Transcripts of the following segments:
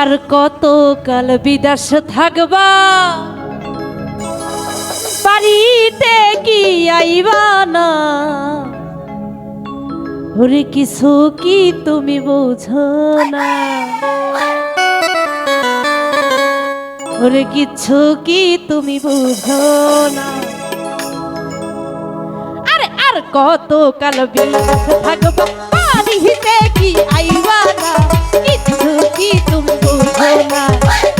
আর কত কাল বিদেশ থাকবা, বাড়িতে কি আইবা না? ওরে কিছু কি তুমি বুঝো না? ওরে কিছু কি তুমি বুঝো না? আরে আর কত কাল বিদেশ থাকবা, বাড়িতে কি আইবা না? কিছু কি তুমি বুঝো না?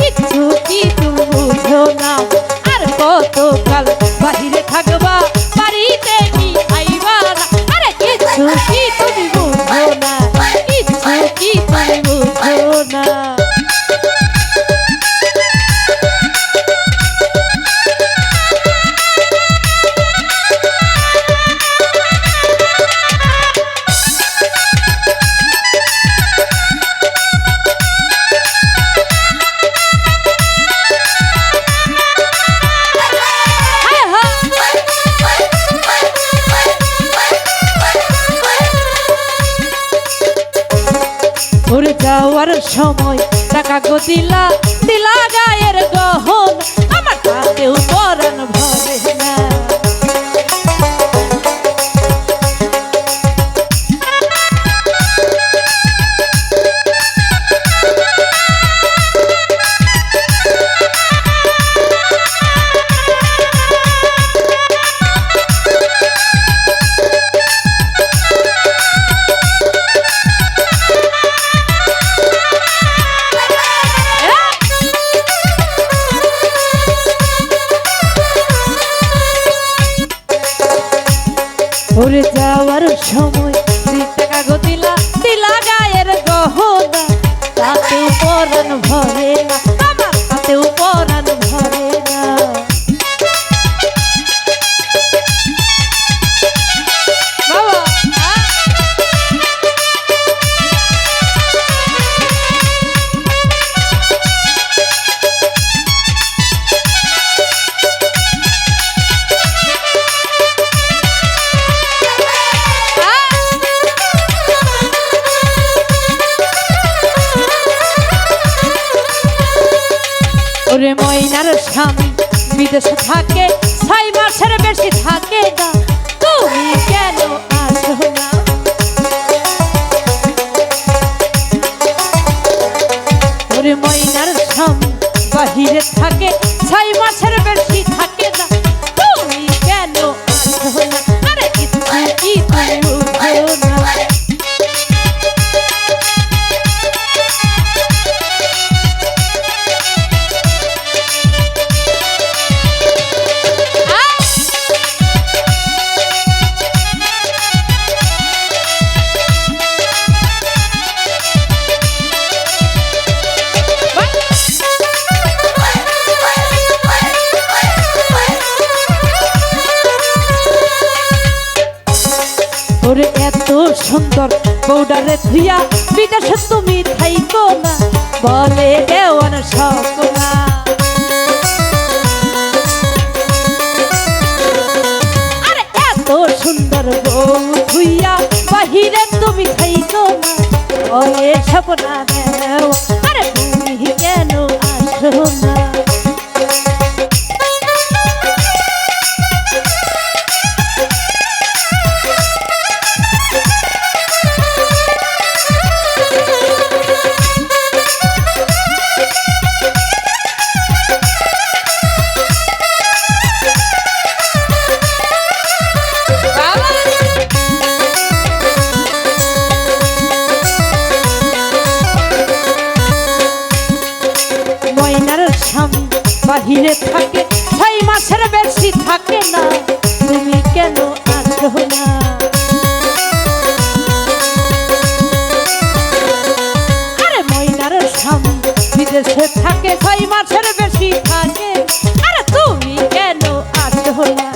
কিছু কি তুমি বুঝো না? আর কত কাল বাহিরে থাকবা, বাড়িতে কি আইবা না? আরে কিছু কি তুমি বুঝো না? কিছু কি তুমি বুঝো না? ওরে যাওয়ার সময় টাকা গো দিলা, দিলা গায়ের গহন, আমার তাতেও পরাণ ভরে না। ওরে যাওয়ার সময় 2 টাকা গো দিলা, দিলা গায়ের গহনা, তাতেও পরাণ ভরে না, আমার তাতেও পরাণ ভরে না। ওরে ময়নার স্বামী বিদেশে থাকে, 6 মাসের বেশি থাকে না, তুমি কেন আসো না? ওরে ময়নার স্বামী বাহিরে থাকে, 6 মাসের বেশি থাকে না, তুমি কেন আসো না? আরে কিছু কি তুমি বুঝো না? ওরে এত সুন্দর বউডারে ধুইয়া বিদেশে তুমি থাইকো না, বলে দেওয়ান সকনা। আরে এত সুন্দর বউ ধুইয়া বাহিরে তুমি থাইকো না, বলে সকনা দেও। আরে তুমি কেন আসো না? বাহিরে থাকে, 6 মাসের বেশি থাকে না, তুমি কেন আসো না? আরে ময়নার স্বামী বিদেশে থাকে, 6 মাসের বেশি থাকে, আরে তুমি কেন আসো না?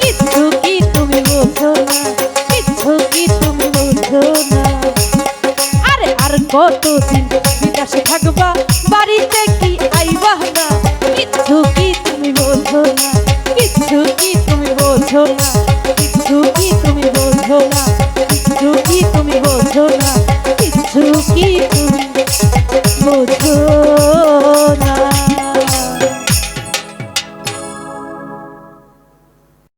কিছু কি তুমি বুঝো না? কিছু কি তুমি বুঝো না? আরে আর কতদিন বিদেশে থাকবা, বাড়িতে কি আইবা না? কিছু কি তুমি বোঝো না? কিছু কি তুমি বোঝো না? কিছু কি তুমি বোঝো না? কিছু কি তুমি বোঝো না? কিছু কি তুমি বোঝো